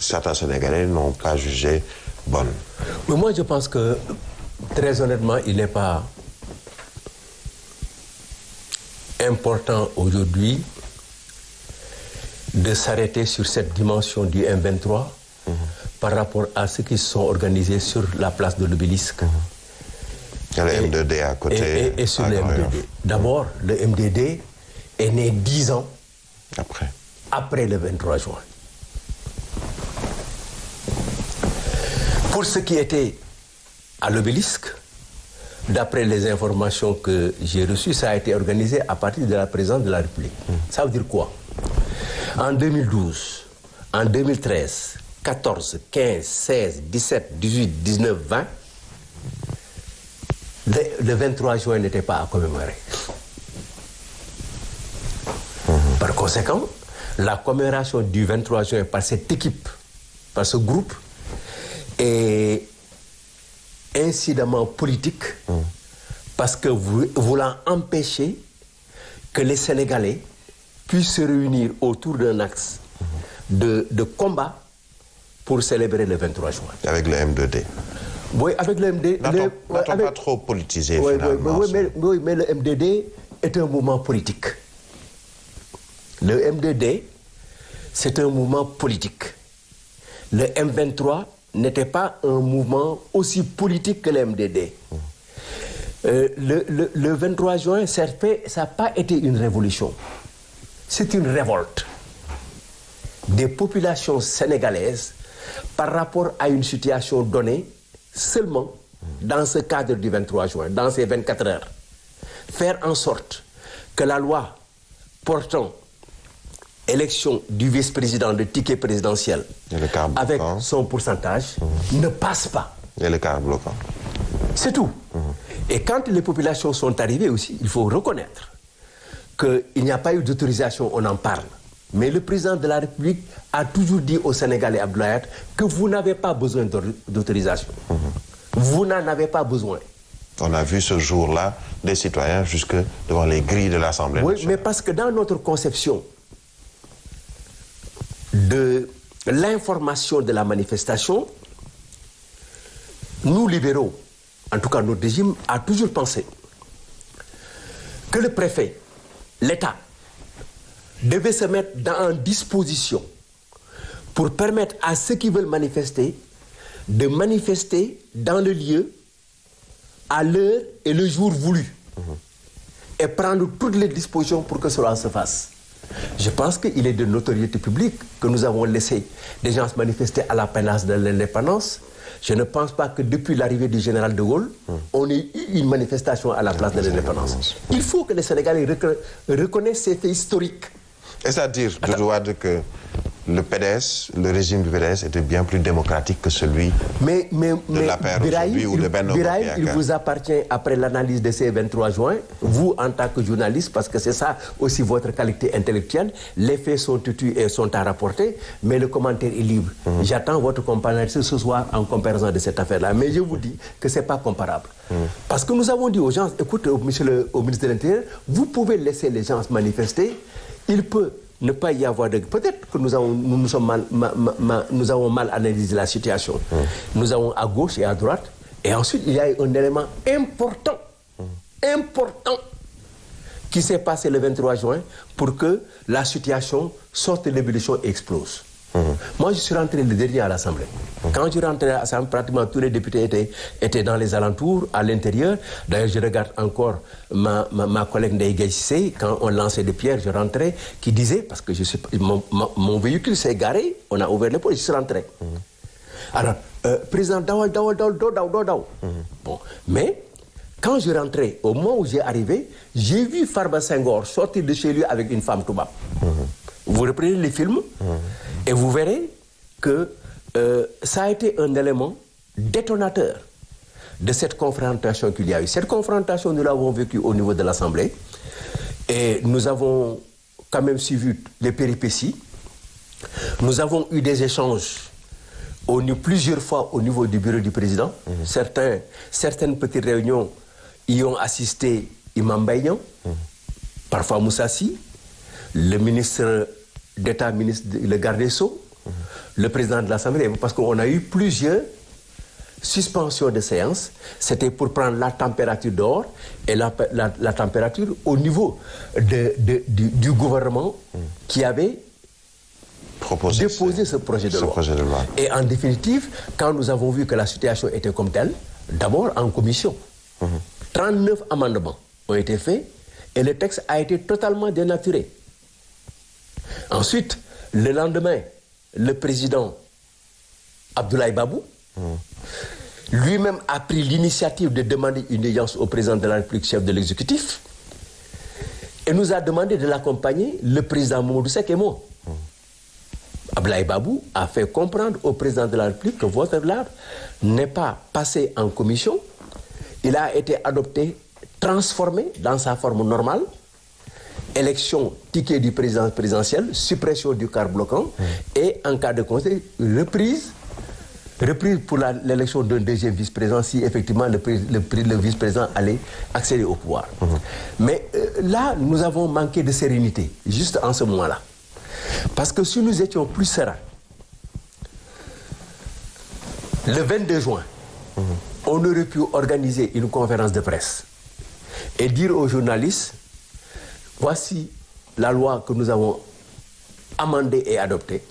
certains Sénégalais n'ont pas jugé bonne. Mais moi, je pense que, très honnêtement, il n'est pas important aujourd'hui de s'arrêter sur cette dimension du M23 par rapport à ceux qui se sont organisés sur la place de l'Obélisque. Il y a le M2D à côté. Et sur le MDD. D'abord, le MDD est né 10 ans après le 23 juin. Pour ce qui était à l'Obélisque, d'après les informations que j'ai reçues, ça a été organisé à partir de la présidence de la République. Ça veut dire quoi? En 2012, en 2013, 14, 15, 16, 17, 18, 19, 20, le 23 juin n'était pas à commémorer. Par conséquent, la commémoration du 23 juin par cette équipe, par ce groupe, est incidemment politique parce que voulant empêcher que les Sénégalais puissent se réunir autour d'un axe de combat pour célébrer le 23 juin. Avec le M2D. Oui, avec le MDD. N'attends pas trop politisé, finalement. Oui, mais le MDD est un mouvement politique. Le MDD, c'est un mouvement politique. Le M23 n'était pas un mouvement aussi politique que le MDD. Le 23 juin, ça n'a pas été une révolution. C'est une révolte des populations sénégalaises par rapport à une situation donnée seulement dans ce cadre du 23 juin, dans ces 24 heures. Faire en sorte que la loi portant élection du vice-président de ticket présidentiel avec son pourcentage ne passe pas. Et le quart bloquant. C'est tout. Et quand les populations sont arrivées aussi, il faut reconnaître qu'il n'y a pas eu d'autorisation, on en parle. Mais le président de la République a toujours dit aux Sénégalais, Abdoulaye Wade, que vous n'avez pas besoin d'autorisation. Vous n'en avez pas besoin. On a vu ce jour-là des citoyens jusque devant les grilles de l'Assemblée nationale. Oui, mais parce que dans notre conception de l'information de la manifestation, nous libéraux, en tout cas notre régime, a toujours pensé que le préfet, l'État, devait se mettre en disposition pour permettre à ceux qui veulent manifester de manifester dans le lieu, à l'heure et le jour voulu. Et prendre toutes les dispositions pour que cela se fasse. Je pense qu'il est de notoriété publique que nous avons laissé des gens se manifester à la pénance de l'indépendance. Je ne pense pas que depuis l'arrivée du général de Gaulle, on ait eu une manifestation à la place de l'indépendance. Il faut que les Sénégalais reconnaissent ces faits historiques. Est-ce à dire, Doudou Wade, que le PDS, le régime du PDS était bien plus démocratique que celui de l'APR aujourd'hui ou de Benno Bokk Yakaar? Il vous appartient, après l'analyse de ces 23 juin, vous en tant que journaliste, parce que c'est ça aussi votre qualité intellectuelle, les faits sont tutus et sont à rapporter, mais le commentaire est libre. J'attends votre comparaison ce soir en comparaison de cette affaire-là. Mais je vous dis que ce n'est pas comparable. Parce que nous avons dit aux gens, écoutez, au ministre de l'Intérieur, vous pouvez laisser les gens se manifester, il peut ne pas y avoir de... Peut-être que nous avons mal analysé la situation. Nous avons à gauche et à droite. Et ensuite, il y a un élément important qui s'est passé le 23 juin pour que la situation sorte de l'ébullition et explose. Moi, je suis rentré le dernier à l'Assemblée. Quand je rentrais à l'Assemblée, pratiquement tous les députés étaient dans les alentours, à l'intérieur. D'ailleurs, je regarde encore ma collègue Ndeye Gueye Cissé, quand on lançait des pierres, je rentrais, qui disait, parce que mon véhicule s'est garé, on a ouvert les portes, je suis rentré. Alors, président, Bon, mais quand je rentrais, au moment où j'ai arrivé, j'ai vu Farba Senghor sortir de chez lui avec une femme toubab. Vous reprenez les films et vous verrez que ça a été un élément détonateur de cette confrontation qu'il y a eu. Cette confrontation, nous l'avons vécue au niveau de l'Assemblée et nous avons quand même suivi les péripéties. Nous avons eu des échanges plusieurs fois au niveau du bureau du président. Certaines petites réunions y ont assisté Imam Mbaye, parfois Moussa Sy, le ministre d'État, le garde des Sceaux, le président de l'Assemblée, parce qu'on a eu plusieurs suspensions de séance. C'était pour prendre la température dehors et la température au niveau du gouvernement qui avait déposé ce projet de loi. Et en définitive, quand nous avons vu que la situation était comme telle, d'abord en commission, 39 amendements ont été faits et le texte a été totalement dénaturé. Ensuite, le lendemain, le président Abdoulaye Babou lui-même a pris l'initiative de demander une audience au président de la République, chef de l'exécutif, et nous a demandé de l'accompagner, le président Mamadou Seck et moi. Abdoulaye Babou a fait comprendre au président de la République que votre loi n'est pas passé en commission, il a été adopté, transformé dans sa forme normale, élection, ticket du président présidentiel, suppression du quart bloquant, et en cas de conseil, reprise pour l'élection d'un deuxième vice-président si effectivement le vice-président allait accéder au pouvoir. Mais là, nous avons manqué de sérénité, juste en ce moment-là. Parce que si nous étions plus sereins, le 22 juin, on aurait pu organiser une conférence de presse et dire aux journalistes, voici la loi que nous avons amendée et adoptée.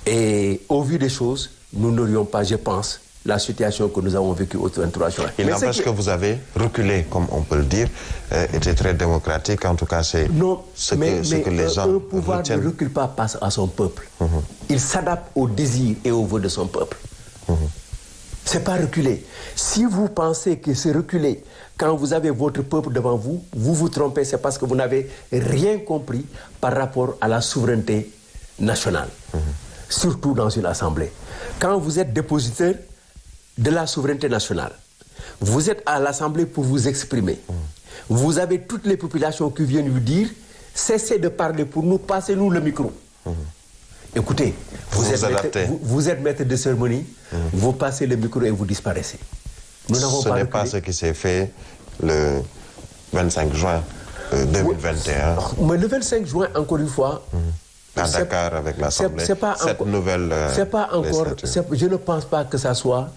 Et au vu des choses, nous n'aurions pas, je pense, la situation que nous avons vécue au 23 juin. Il n'empêche que vous avez reculé, comme on peut le dire, était très démocratique, en tout cas c'est ce que les gens un pouvoir ne recule pas face à son peuple. Il s'adapte au désir et au vœu de son peuple. C'est pas reculer. Si vous pensez que c'est reculer quand vous avez votre peuple devant vous, vous vous trompez, c'est parce que vous n'avez rien compris par rapport à la souveraineté nationale. Surtout dans une assemblée. Quand vous êtes dépositaire de la souveraineté nationale, vous êtes à l'assemblée pour vous exprimer. Vous avez toutes les populations qui viennent vous dire, cessez de parler pour nous, passez-nous le micro. Écoutez, vous êtes maître de cérémonie, vous passez le micro et vous disparaissez. Ce n'est pas ce qui s'est fait le 25 juin 2021. Mais le 25 juin, encore une fois, à Dakar avec l'Assemblée, cette nouvelle... je ne pense pas que ça soit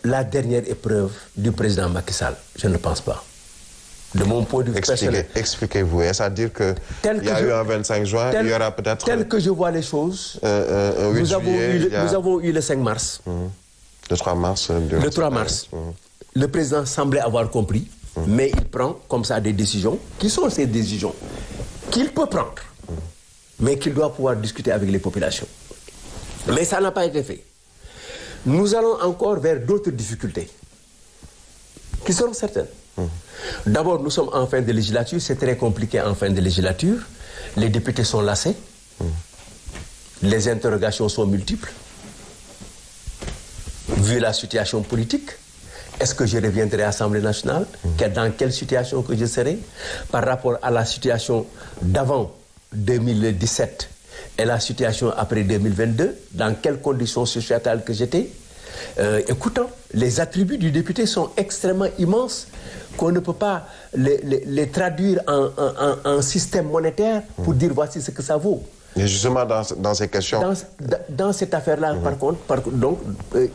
la dernière épreuve du président Macky Sall. Je ne pense pas. De mon point de vue personnel. Expliquez-vous. Est-ce à dire qu'il y a eu un 25 juin, il y aura peut-être... Tel que je vois les choses, nous avons eu le 5 mars. Le 3 mars. Le 3 mars. Le président semblait avoir compris, mais il prend comme ça des décisions, qui sont ces décisions qu'il peut prendre, mais qu'il doit pouvoir discuter avec les populations. Mais ça n'a pas été fait. Nous allons encore vers d'autres difficultés, qui seront certaines. D'abord, nous sommes en fin de législature, c'est très compliqué en fin de législature. Les députés sont lassés. Les interrogations sont multiples. Vu la situation politique, est-ce que je reviendrai à l'Assemblée nationale? Dans quelle situation que je serai? Par rapport à la situation d'avant 2017 et la situation après 2022, dans quelles conditions sociétales que j'étais? Écoutons, les attributs du député sont extrêmement immenses, qu'on ne peut pas les traduire en système monétaire pour dire voici ce que ça vaut. Et justement dans ces questions... Dans cette affaire-là, par contre,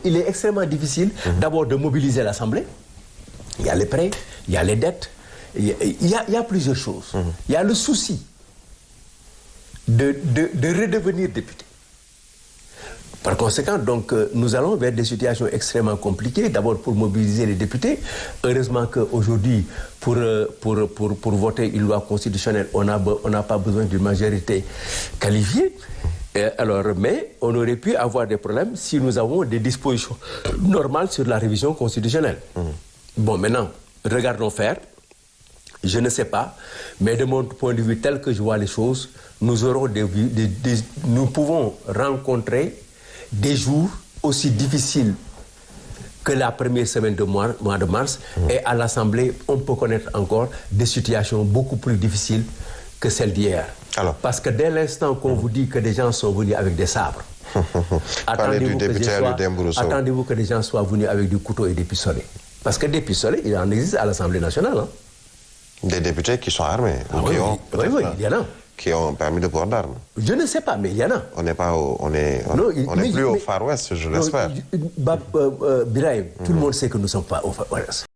il est extrêmement difficile d'abord de mobiliser l'Assemblée. Il y a les prêts, il y a les dettes, il y a plusieurs choses. Il y a le souci de redevenir député. Par conséquent, donc, nous allons vers des situations extrêmement compliquées. D'abord pour mobiliser les députés. Heureusement qu'aujourd'hui, pour voter une loi constitutionnelle, on n'a pas besoin d'une majorité qualifiée. Mais on aurait pu avoir des problèmes si nous avons des dispositions normales sur la révision constitutionnelle. Bon, maintenant, regardons faire. Je ne sais pas, mais de mon point de vue tel que je vois les choses, nous pouvons rencontrer des jours aussi difficiles que la première semaine de mois de mars. Et à l'Assemblée, on peut connaître encore des situations beaucoup plus difficiles que celles d'hier. Parce que dès l'instant qu'on vous dit que des gens sont venus avec des sabres, attendez-vous que des gens soient venus avec du couteau et des pistolets. Parce que des pistolets, il en existe à l'Assemblée nationale. Des députés qui sont armés. Oui, il y en a. qui ont un permis de port d'armes. Je ne sais pas, mais il y en a. On n'est pas on est plus au Far West, je l'espère. Birahim, tout le monde sait que nous ne sommes pas au Far West.